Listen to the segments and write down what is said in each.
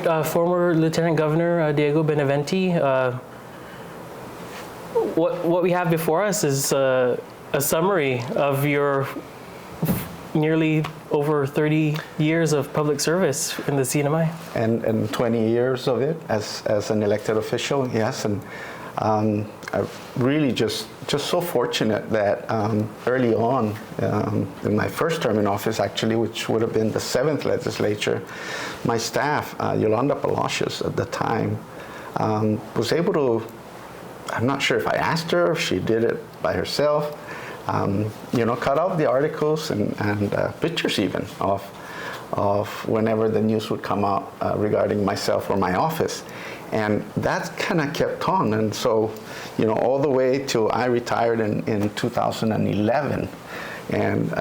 former Lieutenant Governor Diego Benavente. What we have before us is a summary of your nearly over 30 years of public service in the CNMI. And 20 years of it as an elected official, yes. And I'm really just so fortunate that early on, in my first term in office actually, which would have been the 7th legislature, my staff, Yolanda Palacios at the time, was able to, I'm not sure if I asked her, if she did it by herself, cut out the articles and pictures even of whenever the news would come out regarding myself or my office. And that kind of kept on. And so, all the way till I retired in 2011. And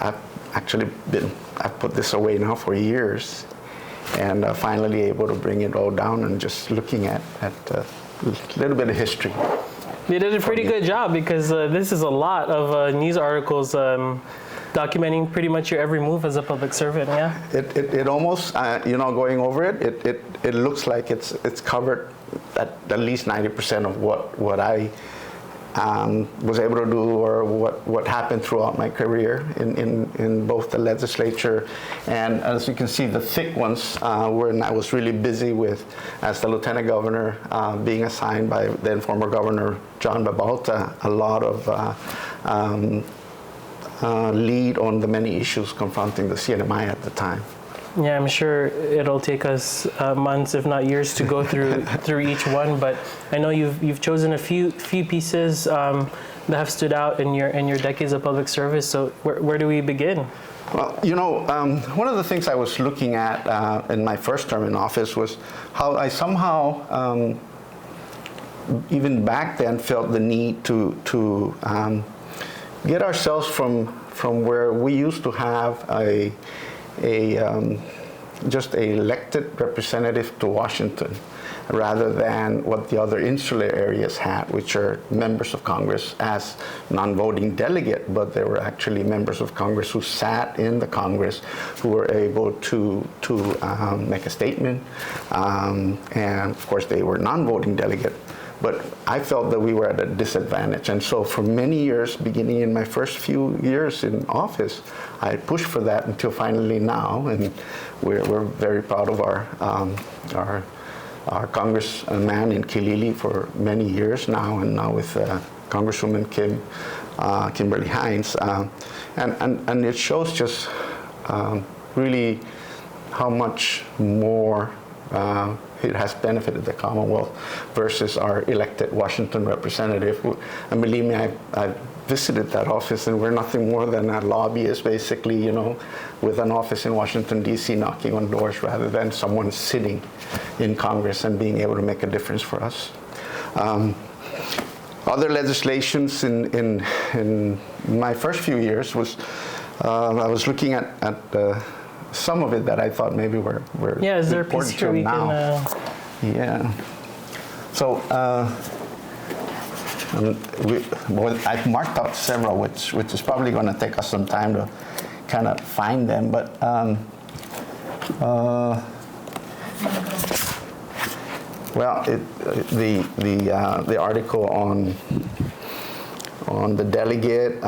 I've put this away now for years. And finally able to bring it all down and just looking at a little bit of history. You did a pretty good job, because this is a lot of news articles documenting pretty much your every move as a public servant. Yeah. It almost going over it looks like it's covered at least 90% of what I was able to do, or what happened throughout my career in both the legislature, and as you can see, the thick ones when I was really busy with, as the Lieutenant Governor, being assigned by then former Governor John Babalta, a lot of lead on the many issues confronting the CNMI at the time. Yeah, I'm sure it'll take us months, if not years, to go through each one. But I know you've chosen a few pieces that have stood out in your decades of public service. So where do we begin? Well, one of the things I was looking at in my first term in office was how I somehow, even back then, felt the need to get ourselves from where we used to have just an elected representative to Washington, rather than what the other insular areas had, which are members of Congress as non-voting delegate, but they were actually members of Congress who sat in the Congress, who were able to make a statement, and of course they were non-voting delegate. But I felt that we were at a disadvantage. And so for many years, beginning in my first few years in office, I pushed for that until finally now, and we're very proud of our congressman in Kilili for many years now, and now with Congresswoman Kimberly Hines. And it shows just really how much more it has benefited the Commonwealth versus our elected Washington representative. And believe me, I visited that office, and we're nothing more than a lobbyist, basically, with an office in Washington, D.C., knocking on doors, rather than someone sitting in Congress and being able to make a difference for us. Other legislations in my first few years was, I was looking at some of it that I thought maybe were yeah, is there a piece here we now. Yeah. So I've marked out several, which is probably going to take us some time to kind of find them. But the article on the delegate,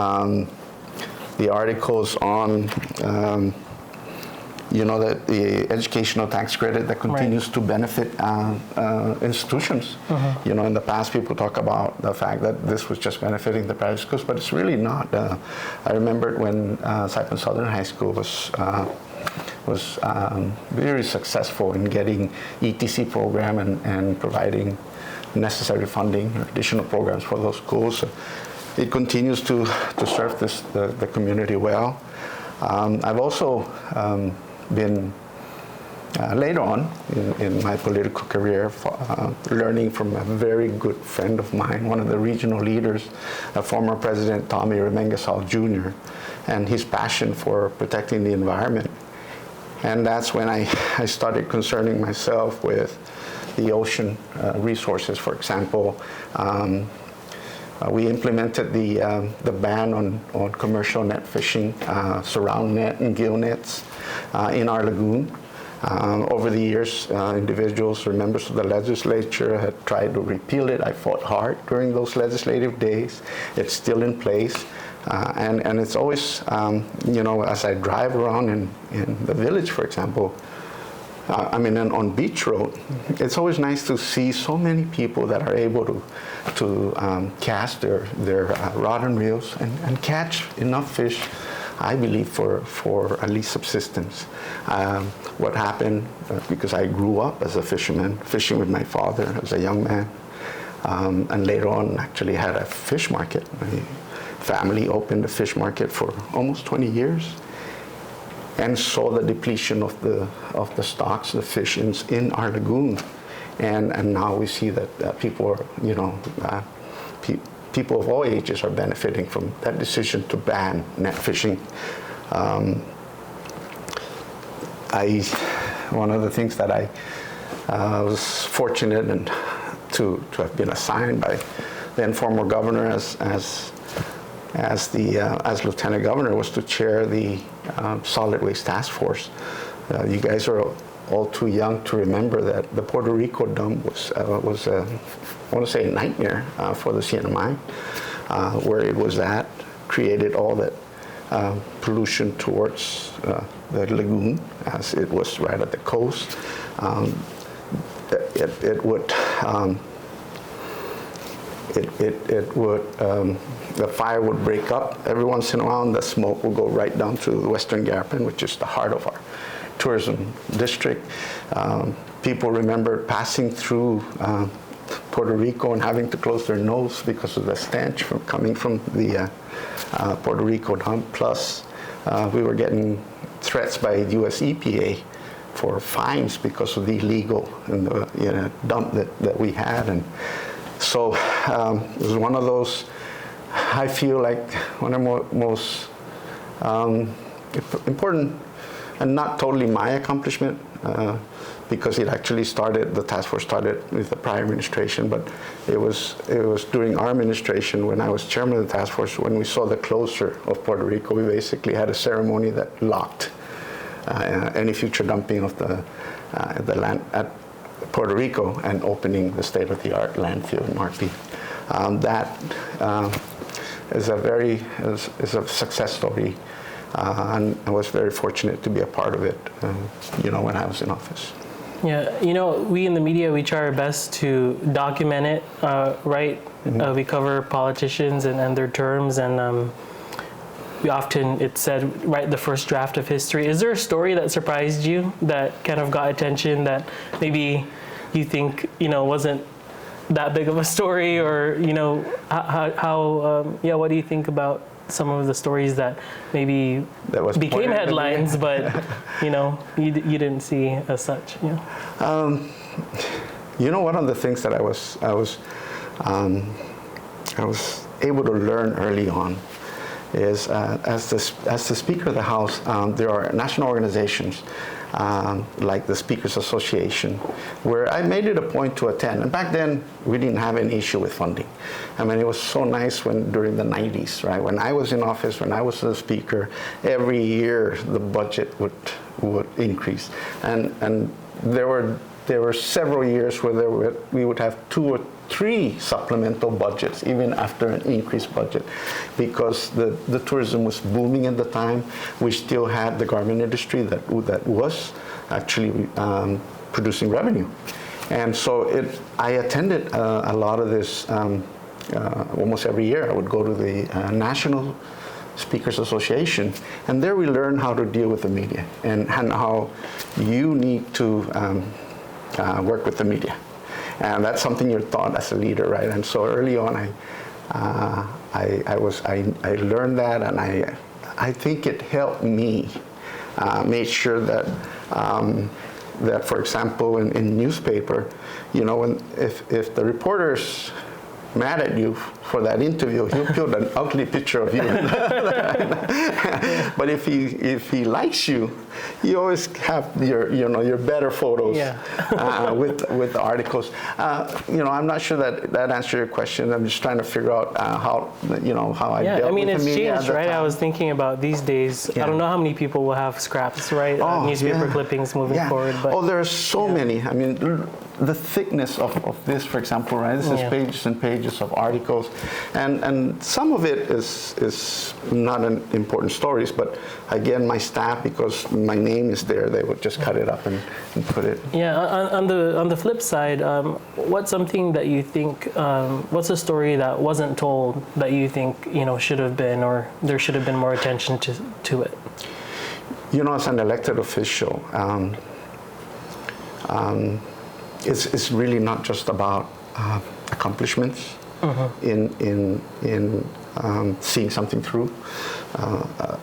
the articles on the educational tax credit that continues to benefit institutions. In the past, people talk about the fact that this was just benefiting the private schools, but it's really not. I remember when Saipan Southern High School was very successful in getting ETC program and providing necessary funding, additional programs for those schools. So it continues to serve the community well. I've also been later on in my political career learning from a very good friend of mine, one of the regional leaders, former President Tommy Remengesal Jr., and his passion for protecting the environment. And that's when I started concerning myself with the ocean resources. For example, we implemented the ban on commercial net fishing, surround net and gill nets in our lagoon. Over the years, individuals or members of the legislature had tried to repeal it. I fought hard during those legislative days. It's still in place. And it's always, as I drive around in the village, for example, on Beach Road, it's always nice to see so many people that are able to cast their rod and reels and catch enough fish, I believe, for at least subsistence. What happened, because I grew up as a fisherman, fishing with my father as a young man, and later on actually had a fish market. My family opened a fish market for almost 20 years and saw the depletion of the stocks, the fish in our lagoon. And now we see that people are, people of all ages are benefiting from that decision to ban net fishing. One of the things that I was fortunate and to have been assigned by then former governor as lieutenant governor was to chair the solid waste task force. You guys are all too young to remember that the Puerto Rico dump was I want to say a nightmare for the CNMI, where it was at, created all that pollution towards the lagoon, as it was right at the coast. The fire would break up every once in a while, and the smoke would go right down to the Western Garapan, which is the heart of our tourism district. People remember passing through Puerto Rico and having to close their nose because of the stench coming from the Puerto Rico dump. Plus, we were getting threats by U.S. EPA for fines because of the illegal dump that we had. And so it was one of those, I feel like one of the most important, and not totally my accomplishment, because it actually the task force started with the prior administration, but it was during our administration, when I was chairman of the task force, when we saw the closure of Puerto Rico. We basically had a ceremony that locked any future dumping of the land at Puerto Rico and opening the state-of-the-art landfill in Marpi. That is a success story, and I was very fortunate to be a part of it, when I was in office. Yeah, we in the media, we try our best to document it, right? Mm-hmm. We cover politicians and their terms, and we often, it's said, write the first draft of history. Is there a story that surprised you, that kind of got attention, that maybe you think, wasn't that big of a story, or, what do you think about some of the stories that maybe became headlines, but you didn't see as such? One of the things that I was able to learn early on is as the Speaker of the House, there are national organizations like the Speakers Association, where I made it a point to attend. And back then, we didn't have any issue with funding. It was so nice during the 90s, right? When I was in office, when I was the Speaker, every year the budget would increase. And there were several years where we would have 2 or 3 supplemental budgets, even after an increased budget, because the tourism was booming at the time. We still had the garment industry that was actually producing revenue. And so I attended a lot of this almost every year. I would go to the National Speakers Association, and there we learned how to deal with the media and how you need to work with the media. And that's something you're taught as a leader, right? And so early on, I learned that, and I think it helped me make sure that for example, in newspaper, if the reporters mad at you for that interview, he'll put an ugly picture of you. But if he likes you, you always have your better photos with the articles. I'm not sure that answers your question. I'm just trying to figure out how I dealt with it's the media changed, right? I was thinking about these days. I don't know how many people will have scraps, right? Newspaper clippings moving forward. But there are so many. I mean, the thickness of this, for example, right? This is pages and pages of articles, and some of it is not an important stories, but again, my staff, because my name is there, they would just cut it up and put it. Yeah. On the flip side, what's something that you think? What's a story that wasn't told that you think should have been, or there should have been more attention to it? As an elected official, it's really not just about accomplishments in seeing something through.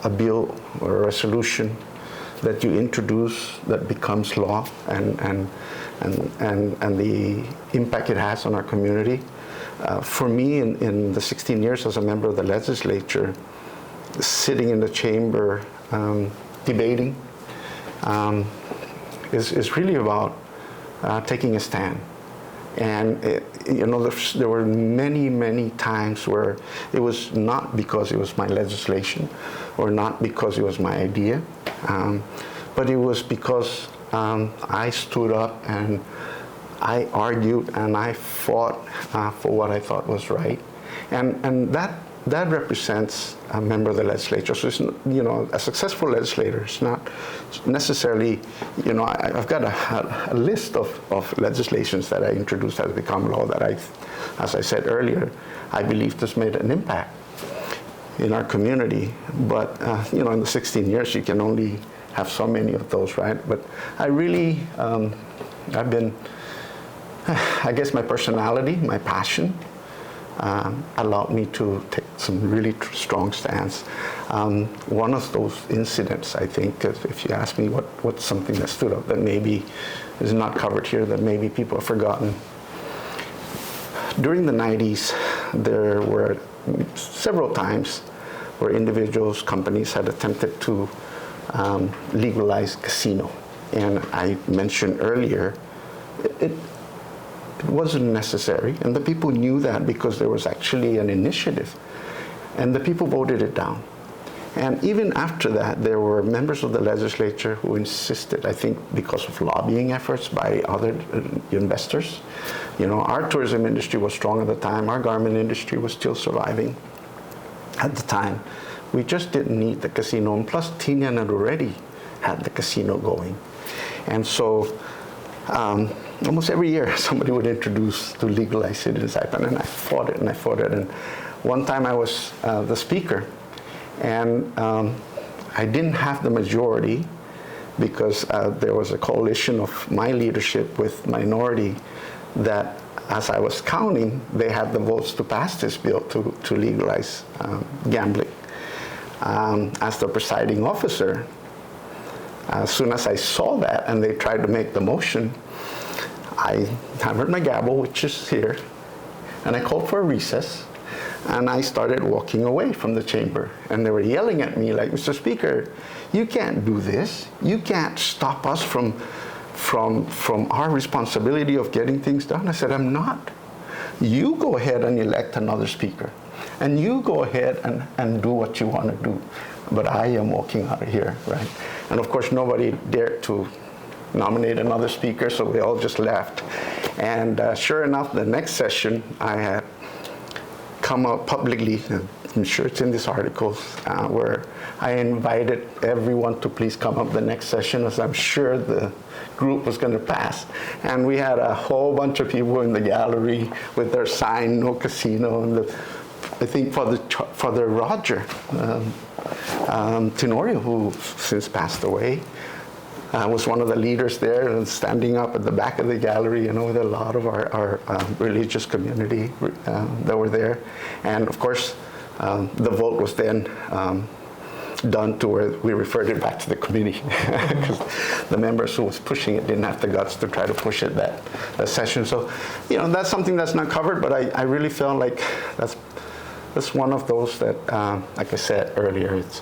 A bill or a resolution that you introduce that becomes law, and the impact it has on our community. For me, in the 16 years as a member of the legislature, sitting in the chamber debating is really about taking a stand. And there were many times where it was not because it was my legislation or not because it was my idea, but it was because I stood up and I argued and I fought for what I thought was right, and that represents a member of the legislature. So it's, a successful legislator is not necessarily, I've got a list of legislations that I introduced that has become law that as I said earlier, I believe this made an impact in our community. But, in the 16 years, you can only have so many of those, right? But I really, I've been, I guess my personality, my passion, allowed me to take some really strong stands. One of those incidents, I think, if you ask me what's something that stood up that maybe is not covered here, that maybe people have forgotten. During the 90s, there were several times where individuals, companies had attempted to legalize casino. And I mentioned earlier, it wasn't necessary, and the people knew that because there was actually an initiative, and the people voted it down. And even after that, there were members of the legislature who insisted, I think because of lobbying efforts by other investors. Our tourism industry was strong at the time, our garment industry was still surviving at the time. We just didn't need the casino, and plus Tinian had already had the casino going. And so almost every year somebody would introduce to legalize it in Saipan, and I fought it. And one time I was the speaker, and I didn't have the majority because there was a coalition of my leadership with minority that, as I was counting, they had the votes to pass this bill to legalize gambling. As the presiding officer, as soon as I saw that and they tried to make the motion, I hammered my gavel, which is here, and I called for a recess, and I started walking away from the chamber. And they were yelling at me like, Mr. Speaker, you can't do this. You can't stop us from our responsibility of getting things done. I said, I'm not. You go ahead and elect another speaker, and you go ahead and do what you want to do. But I am walking out of here, right? And of course, nobody dared to nominate another speaker, so we all just left. And sure enough, the next session, I had come out publicly, I'm sure it's in this article, where I invited everyone to please come up the next session, as I'm sure the group was going to pass. And we had a whole bunch of people in the gallery with their sign, no casino, and I think Father Roger Tenorio, who since passed away, was one of the leaders there and standing up at the back of the gallery, with a lot of our religious community that were there. And of course, the vote was then done to where we referred it back to the committee because the members who was pushing it didn't have the guts to try to push it that session. So, that's something that's not covered, but I really felt like that's one of those that, like I said earlier, it's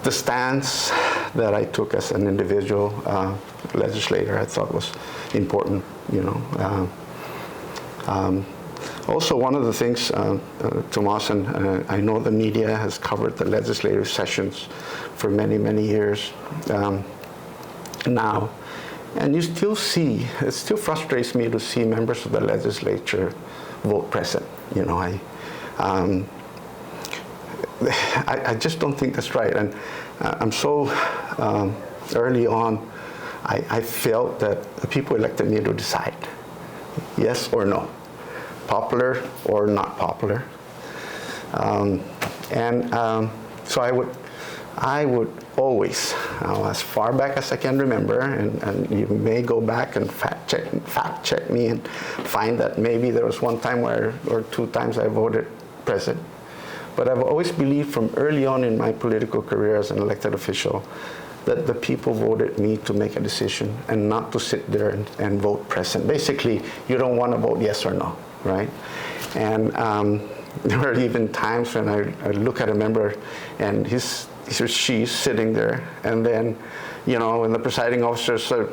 the stance that I took as an individual legislator I thought was important, Also, one of the things, Tomas, and I know the media has covered the legislative sessions for many, many years now, and you still see, it still frustrates me to see members of the legislature vote present. I just don't think that's right, and I'm so early on, I felt that the people elected me to decide, yes or no. Popular or not popular, so I would always, as far back as I can remember, and you may go back and fact check me and find that maybe there was one time or 2 times I voted present, but I've always believed from early on in my political career as an elected official that the people voted me to make a decision and not to sit there and vote present. Basically, you don't want to vote yes or no. Right, and there are even times when I look at a member and he's or she's sitting there, and then, when the presiding officer says,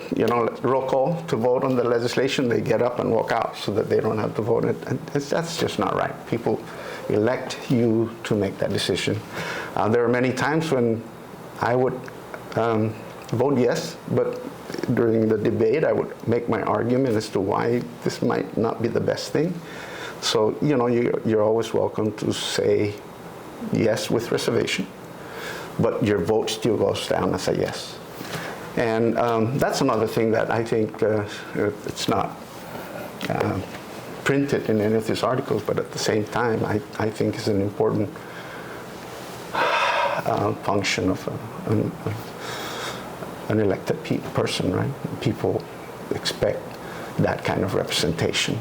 roll call to vote on the legislation, they get up and walk out so that they don't have to vote. And that's just not right. People elect you to make that decision. There are many times when I would vote yes, but during the debate, I would make my argument as to why this might not be the best thing. So, you're always welcome to say yes with reservation, but your vote still goes down as a yes. And that's another thing that I think it's not printed in any of these articles, but at the same time, I think is an important function of an elected person, right? People expect that kind of representation.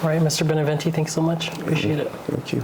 All right, Mr. Benavente, thanks so much. Appreciate it. Thank you.